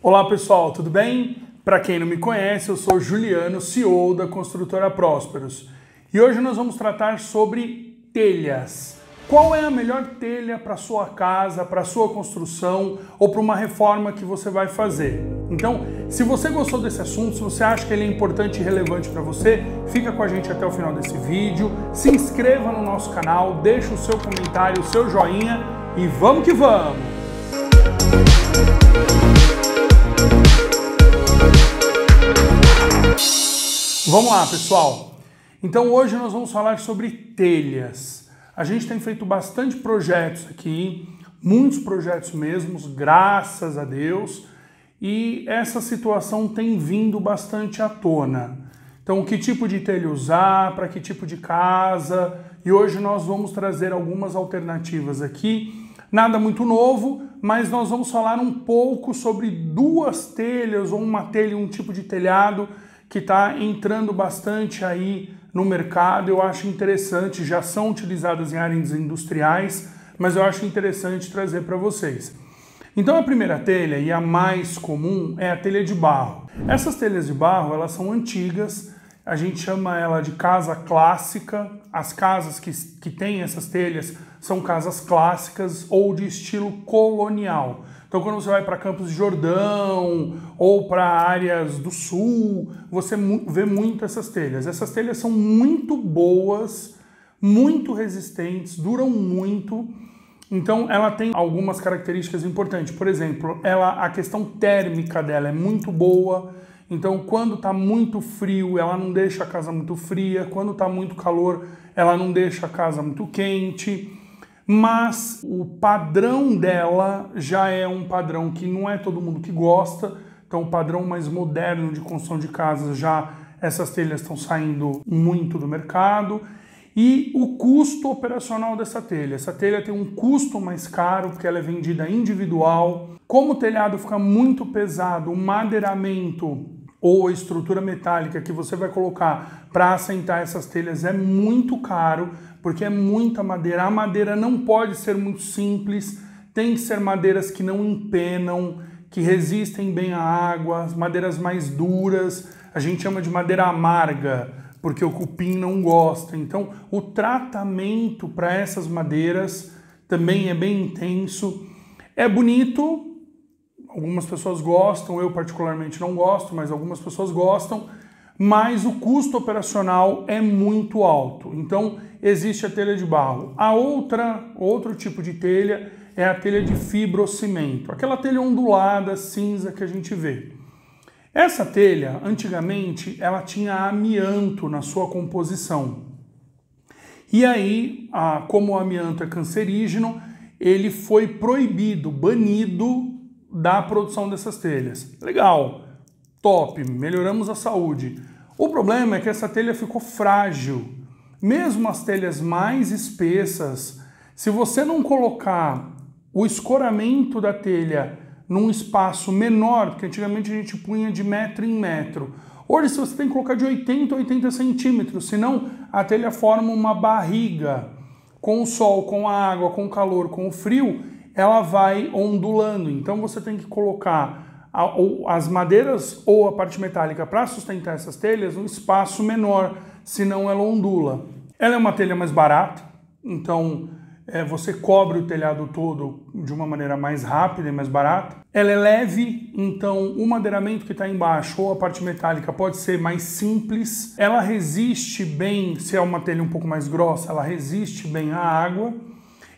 Olá pessoal, tudo bem? Para quem não me conhece, eu sou Juliano, CEO da Construtora Prósperos. E hoje nós vamos tratar sobre telhas. Qual é a melhor telha para sua casa, para sua construção ou para uma reforma que você vai fazer? Então, se você gostou desse assunto, se você acha que ele é importante e relevante para você, fica com a gente até o final desse vídeo, se inscreva no nosso canal, deixa o seu comentário, o seu joinha e vamos que vamos! Vamos lá, pessoal. Então hoje nós vamos falar sobre telhas. A gente tem feito bastante projetos aqui, muitos projetos mesmos, graças a Deus, e essa situação tem vindo bastante à tona. Então, que tipo de telha usar, para que tipo de casa, e hoje nós vamos trazer algumas alternativas aqui. Nada muito novo, mas nós vamos falar um pouco sobre duas telhas, ou uma telha e um tipo de telhado, que está entrando bastante aí no mercado. Eu acho interessante, já são utilizadas em áreas industriais, mas eu acho interessante trazer para vocês. Então a primeira telha, e a mais comum, é a telha de barro. Essas telhas de barro, elas são antigas, a gente chama ela de casa clássica. As casas que têm essas telhas são casas clássicas ou de estilo colonial. Então quando você vai para Campos de Jordão ou para áreas do sul, você vê muito essas telhas. Essas telhas são muito boas, muito resistentes, duram muito. Então ela tem algumas características importantes. Por exemplo, a questão térmica dela é muito boa. Então quando está muito frio, ela não deixa a casa muito fria. Quando está muito calor, ela não deixa a casa muito quente. Mas o padrão dela já é um padrão que não é todo mundo que gosta. Então o padrão mais moderno de construção de casas, já essas telhas estão saindo muito do mercado. E o custo operacional dessa telha. Essa telha tem um custo mais caro porque ela é vendida individual. Como o telhado fica muito pesado, o madeiramento ou a estrutura metálica que você vai colocar para assentar essas telhas é muito caro, porque é muita madeira. A madeira não pode ser muito simples, tem que ser madeiras que não empenam, que resistem bem à água, as madeiras mais duras, a gente chama de madeira amarga, porque o cupim não gosta. Então o tratamento para essas madeiras também é bem intenso. É bonito, algumas pessoas gostam, eu particularmente não gosto, mas algumas pessoas gostam, mas o custo operacional é muito alto. Então existe a telha de barro. Outro tipo de telha é a telha de fibrocimento, aquela telha ondulada, cinza que a gente vê. Essa telha, antigamente, ela tinha amianto na sua composição. E aí, como o amianto é cancerígeno, ele foi proibido, banido da produção dessas telhas. Legal, top, melhoramos a saúde. O problema é que essa telha ficou frágil. Mesmo as telhas mais espessas, se você não colocar o escoramento da telha num espaço menor, porque antigamente a gente punha de metro em metro, hoje você tem que colocar de 80 a 80 centímetros, senão a telha forma uma barriga. Com o sol, com a água, com o calor, com o frio, ela vai ondulando. Então você tem que colocar as madeiras ou a parte metálica para sustentar essas telhas num espaço menor, senão ela ondula. Ela é uma telha mais barata, então você cobre o telhado todo de uma maneira mais rápida e mais barata. Ela é leve, então o madeiramento que está embaixo ou a parte metálica pode ser mais simples. Ela resiste bem, se é uma telha um pouco mais grossa, ela resiste bem à água.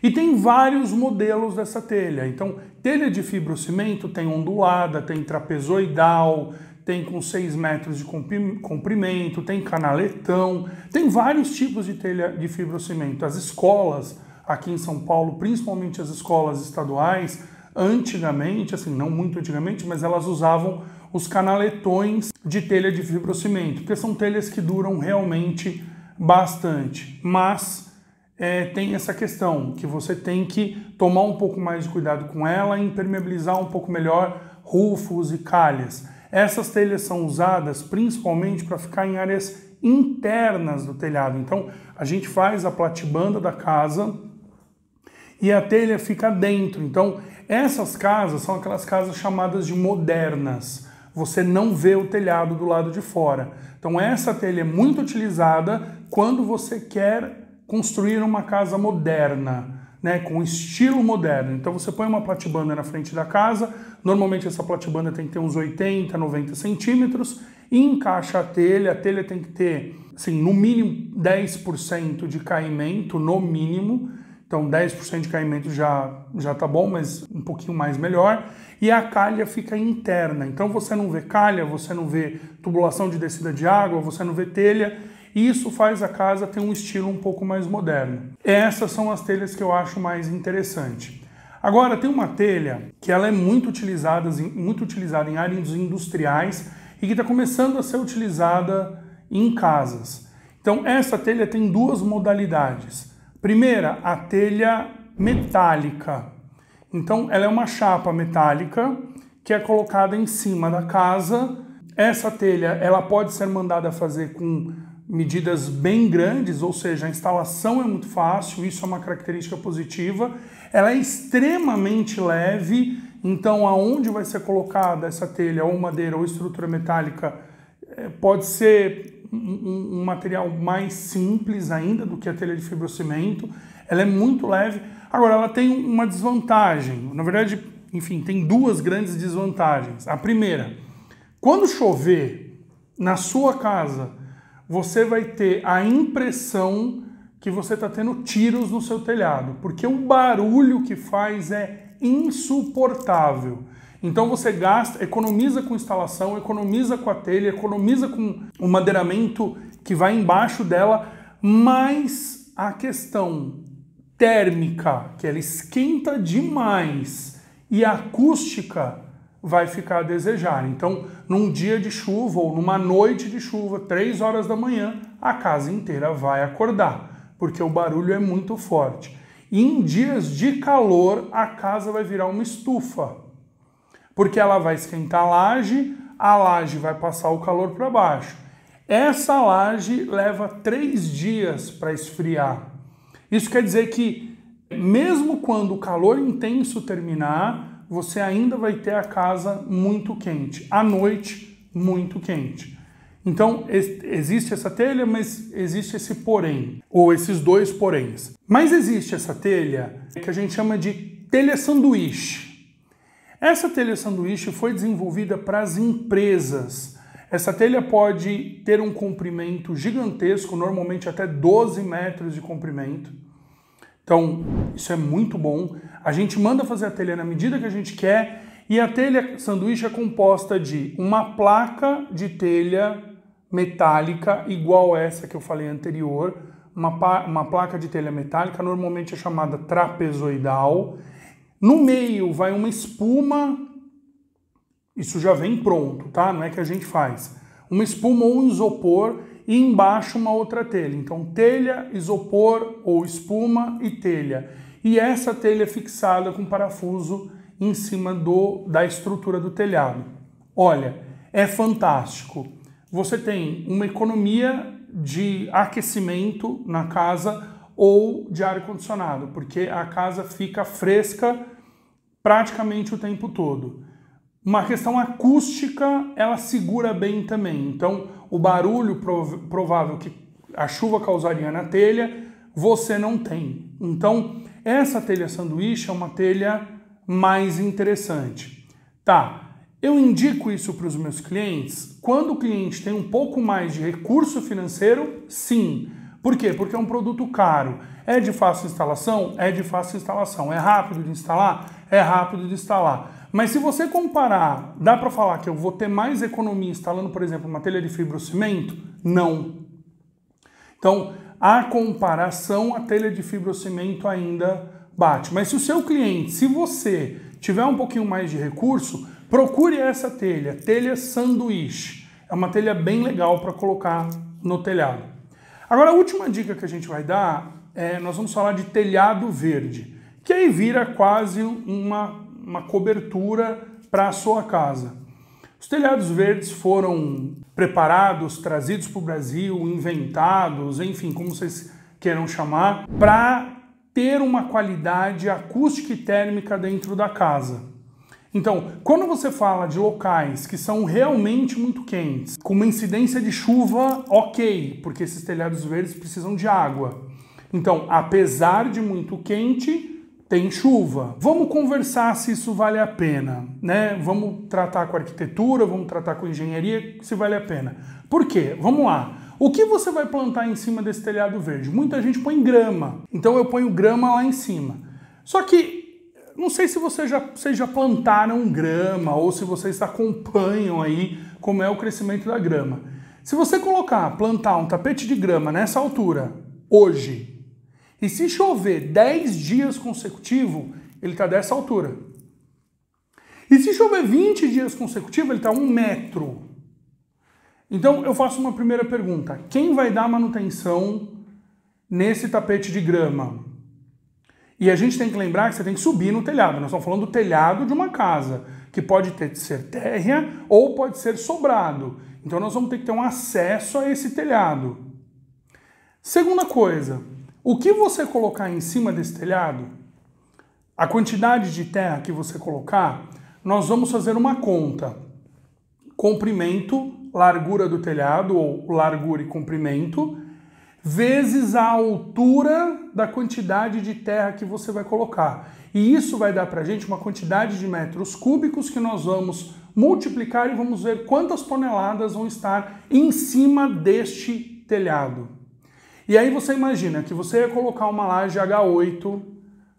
E tem vários modelos dessa telha. Então, telha de fibrocimento tem ondulada, tem trapezoidal, tem com 6 metros de comprimento, tem canaletão, tem vários tipos de telha de fibrocimento. As escolas aqui em São Paulo, principalmente as escolas estaduais, antigamente, assim, não muito antigamente, mas elas usavam os canaletões de telha de fibrocimento, porque são telhas que duram realmente bastante. Mas tem essa questão, que você tem que tomar um pouco mais de cuidado com ela e impermeabilizar um pouco melhor rufos e calhas. Essas telhas são usadas principalmente para ficar em áreas internas do telhado. Então a gente faz a platibanda da casa e a telha fica dentro. Então Essas casas são aquelas casas chamadas de modernas. Você não vê o telhado do lado de fora. Então essa telha é muito utilizada quando você quer construir uma casa moderna, né, com estilo moderno. Então você põe uma platibanda na frente da casa, normalmente essa platibanda tem que ter uns 80, 90 centímetros, e encaixa a telha tem que ter, assim, no mínimo 10% de caimento, no mínimo. Então 10% de caimento já tá bom, mas um pouquinho mais melhor. E a calha fica interna, então você não vê calha, você não vê tubulação de descida de água, você não vê telha. Isso faz a casa ter um estilo um pouco mais moderno. Essas são as telhas que eu acho mais interessante. Agora, tem uma telha que ela é muito utilizada em áreas industriais e que está começando a ser utilizada em casas. Então, essa telha tem duas modalidades. Primeira, a telha metálica. Então, ela é uma chapa metálica que é colocada em cima da casa. Essa telha ela pode ser mandada fazer com medidas bem grandes, ou seja, a instalação é muito fácil, isso é uma característica positiva. Ela é extremamente leve, então aonde vai ser colocada essa telha, ou madeira ou estrutura metálica, pode ser um material mais simples ainda do que a telha de fibrocimento. Ela é muito leve. Agora, ela tem uma desvantagem, na verdade, enfim, tem duas grandes desvantagens. A primeira, quando chover na sua casa, você vai ter a impressão que você está tendo tiros no seu telhado, porque o barulho que faz é insuportável. Então você economiza com instalação, economiza com a telha, economiza com o madeiramento que vai embaixo dela, mas a questão térmica, que ela esquenta demais, e a acústica vai ficar a desejar. Então, num dia de chuva ou numa noite de chuva, 3 horas da manhã, a casa inteira vai acordar, porque o barulho é muito forte. E em dias de calor, a casa vai virar uma estufa, porque ela vai esquentar a laje vai passar o calor para baixo. Essa laje leva 3 dias para esfriar. Isso quer dizer que, mesmo quando o calor intenso terminar, você ainda vai ter a casa muito quente, à noite muito quente. Então existe essa telha, mas existe esse porém, ou esses dois poréns. Mas existe essa telha que a gente chama de telha sanduíche. Essa telha sanduíche foi desenvolvida para as empresas. Essa telha pode ter um comprimento gigantesco, normalmente até 12 metros de comprimento. Então, isso é muito bom. A gente manda fazer a telha na medida que a gente quer, e a telha sanduíche é composta de uma placa de telha metálica, igual essa que eu falei anterior, uma placa de telha metálica, normalmente é chamada trapezoidal. No meio vai uma espuma, isso já vem pronto, tá? Não é que a gente faz. Uma espuma ou um isopor, e embaixo uma outra telha. Então, telha, isopor ou espuma e telha. E essa telha é fixada com parafuso em cima da estrutura do telhado. Olha, é fantástico. Você tem uma economia de aquecimento na casa ou de ar-condicionado, porque a casa fica fresca praticamente o tempo todo. Uma questão acústica, ela segura bem também. Então, o barulho provável que a chuva causaria na telha, você não tem. Então, essa telha sanduíche é uma telha mais interessante. Tá, eu indico isso para os meus clientes quando o cliente tem um pouco mais de recurso financeiro, sim. Por quê? Porque é um produto caro. É de fácil instalação? É de fácil instalação. É rápido de instalar? É rápido de instalar. Mas se você comparar, dá para falar que eu vou ter mais economia instalando, por exemplo, uma telha de fibrocimento? Não. Então, a comparação, a telha de fibrocimento ainda bate. Mas se o seu cliente, se você tiver um pouquinho mais de recurso, procure essa telha, telha sanduíche. É uma telha bem legal para colocar no telhado. Agora, a última dica que a gente vai dar nós vamos falar de telhado verde, que aí vira quase uma cobertura para a sua casa. Os telhados verdes foram preparados, trazidos para o Brasil, inventados, enfim, como vocês queiram chamar, para ter uma qualidade acústica e térmica dentro da casa. Então, quando você fala de locais que são realmente muito quentes, com uma incidência de chuva ok, porque esses telhados verdes precisam de água. Então, apesar de muito quente, tem chuva. Vamos conversar se isso vale a pena, né? Vamos tratar com arquitetura, vamos tratar com engenharia, se vale a pena. Por quê? Vamos lá. O que você vai plantar em cima desse telhado verde? Muita gente põe grama. Então eu ponho grama lá em cima. Só que, não sei se vocês já plantaram grama ou se vocês acompanham aí como é o crescimento da grama. Se você plantar um tapete de grama nessa altura, hoje, e se chover 10 dias consecutivos, ele está dessa altura. E se chover 20 dias consecutivos, ele está 1 metro. Então eu faço uma primeira pergunta. Quem vai dar manutenção nesse tapete de grama? E a gente tem que lembrar que você tem que subir no telhado. Nós estamos falando do telhado de uma casa, que pode ser térrea ou pode ser sobrado. Então nós vamos ter que ter um acesso a esse telhado. Segunda coisa, o que você colocar em cima desse telhado, a quantidade de terra que você colocar, nós vamos fazer uma conta. Comprimento, largura do telhado, ou largura e comprimento, vezes a altura da quantidade de terra que você vai colocar. E isso vai dar para a gente uma quantidade de metros cúbicos que nós vamos multiplicar e vamos ver quantas toneladas vão estar em cima deste telhado. E aí você imagina que você ia colocar uma laje H8,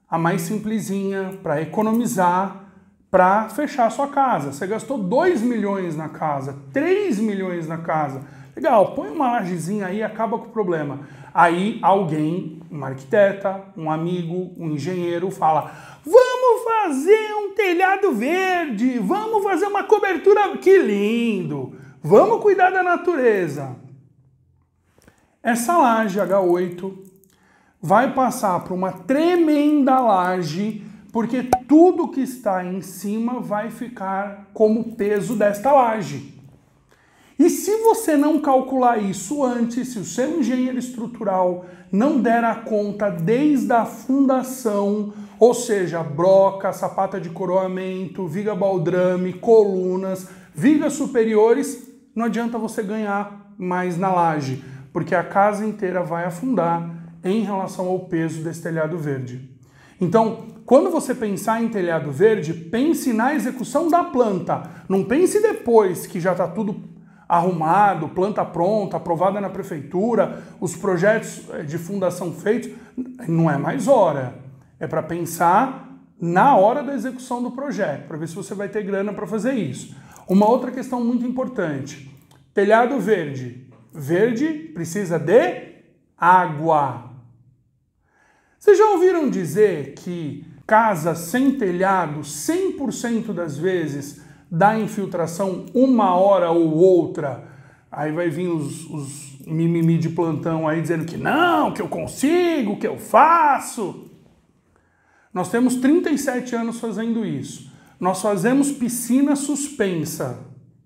a mais simplesinha, para economizar, para fechar a sua casa. Você gastou 2 milhões na casa, 3 milhões na casa. Legal, põe uma lajezinha aí e acaba com o problema. Aí alguém, uma arquiteta, um amigo, um engenheiro fala: vamos fazer um telhado verde, vamos fazer uma cobertura, que lindo, vamos cuidar da natureza. Essa laje H8 vai passar por uma tremenda laje, porque tudo que está em cima vai ficar como peso desta laje. E se você não calcular isso antes, se o seu engenheiro estrutural não der a conta desde a fundação, ou seja, broca, sapata de coroamento, viga baldrame, colunas, vigas superiores, não adianta você ganhar mais na laje, porque a casa inteira vai afundar em relação ao peso desse telhado verde. Então, quando você pensar em telhado verde, pense na execução da planta. Não pense depois que já está tudo arrumado, planta pronta, aprovada na prefeitura, os projetos de fundação feitos. Não é mais hora. É para pensar na hora da execução do projeto, para ver se você vai ter grana para fazer isso. Uma outra questão muito importante. Telhado verde. Verde precisa de água. Vocês já ouviram dizer que casa sem telhado, 100% das vezes, dá infiltração 1 hora ou outra? Aí vai vir os mimimi de plantão aí dizendo que não, que eu consigo, que eu faço. Nós temos 37 anos fazendo isso. Nós fazemos piscina suspensa.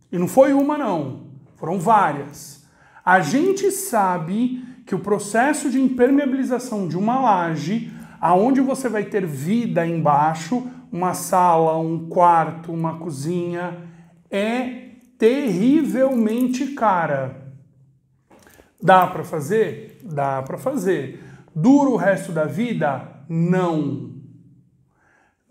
E não foi uma não, foram várias. A gente sabe que o processo de impermeabilização de uma laje, aonde você vai ter vida embaixo, uma sala, um quarto, uma cozinha, é terrivelmente cara. Dá para fazer? Dá para fazer. Dura o resto da vida? Não.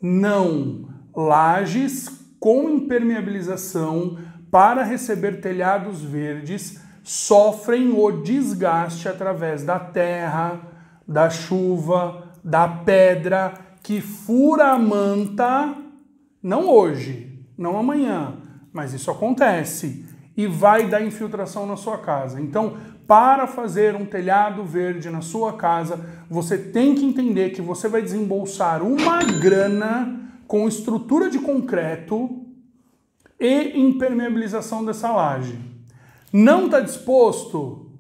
Não. Lajes com impermeabilização para receber telhados verdes sofrem o desgaste através da terra, da chuva, da pedra, que fura a manta, não hoje, não amanhã, mas isso acontece e vai dar infiltração na sua casa. Então, para fazer um telhado verde na sua casa, você tem que entender que você vai desembolsar uma grana com estrutura de concreto e impermeabilização dessa laje. Não está disposto?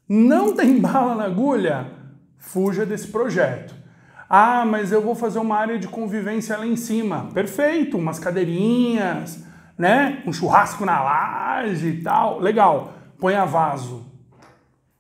Não tem bala na agulha? Fuja desse projeto. Ah, mas eu vou fazer uma área de convivência lá em cima. Perfeito, umas cadeirinhas, né? Um churrasco na laje e tal. Legal, ponha vaso.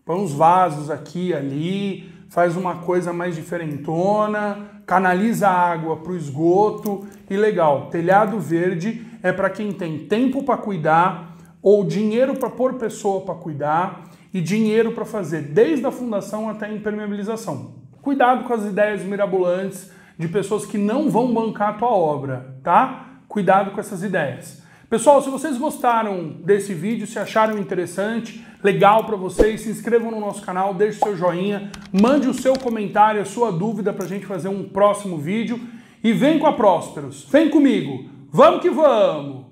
Põe uns vasos aqui, ali, faz uma coisa mais diferentona, canaliza água para o esgoto e legal. Telhado verde é para quem tem tempo para cuidar ou dinheiro para pôr pessoa para cuidar e dinheiro para fazer desde a fundação até a impermeabilização. Cuidado com as ideias mirabolantes de pessoas que não vão bancar a tua obra, tá? Cuidado com essas ideias. Pessoal, se vocês gostaram desse vídeo, se acharam interessante, legal para vocês, se inscrevam no nosso canal, deixe seu joinha, mande o seu comentário, a sua dúvida para a gente fazer um próximo vídeo e vem com a Prósperos, vem comigo, vamos que vamos!